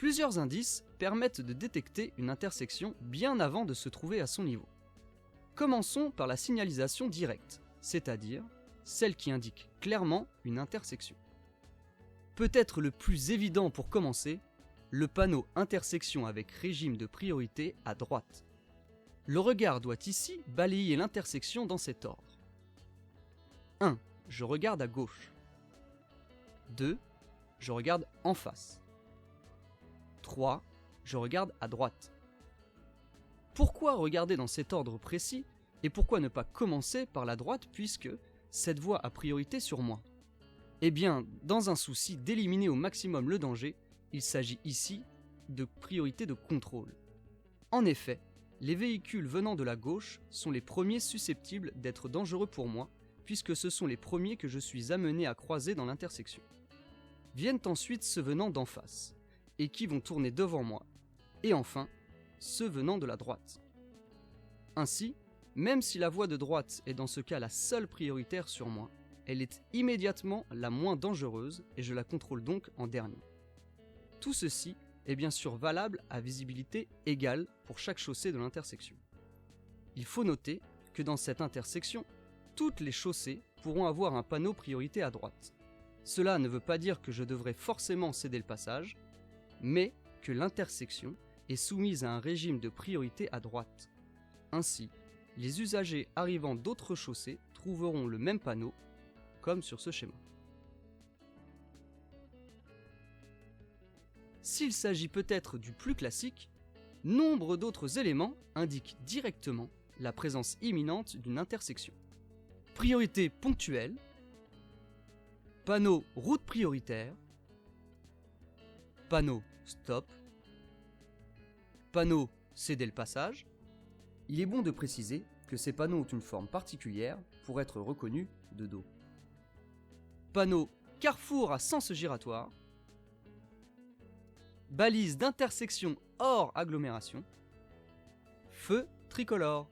Plusieurs indices permettent de détecter une intersection bien avant de se trouver à son niveau. Commençons par la signalisation directe, c'est-à-dire celle qui indique clairement une intersection. Peut-être le plus évident pour commencer, le panneau intersection avec régime de priorité à droite. Le regard doit ici balayer l'intersection dans cet ordre. 1. Je regarde à gauche. 2. Je regarde en face. 3. Je regarde à droite. Pourquoi regarder dans cet ordre précis et pourquoi ne pas commencer par la droite puisque cette voie a priorité sur moi? Eh bien, dans un souci d'éliminer au maximum le danger, il s'agit ici de priorité de contrôle. En effet, les véhicules venant de la gauche sont les premiers susceptibles d'être dangereux pour moi puisque ce sont les premiers que je suis amené à croiser dans l'intersection. Viennent ensuite ceux venant d'en face, et qui vont tourner devant moi, et enfin, ceux venant de la droite. Ainsi, même si la voie de droite est dans ce cas la seule prioritaire sur moi, elle est immédiatement la moins dangereuse et je la contrôle donc en dernier. Tout ceci est bien sûr valable à visibilité égale pour chaque chaussée de l'intersection. Il faut noter que dans cette intersection, toutes les chaussées pourront avoir un panneau priorité à droite. Cela ne veut pas dire que je devrais forcément céder le passage, mais que l'intersection est soumise à un régime de priorité à droite. Ainsi, les usagers arrivant d'autres chaussées trouveront le même panneau, comme sur ce schéma. S'il s'agit peut-être du plus classique, nombre d'autres éléments indiquent directement la présence imminente d'une intersection. Priorité ponctuelle, panneau route prioritaire, panneau stop, panneau céder le passage. Il est bon de préciser que ces panneaux ont une forme particulière pour être reconnus de dos. Panneau carrefour à sens giratoire, balise d'intersection hors agglomération, feu tricolore.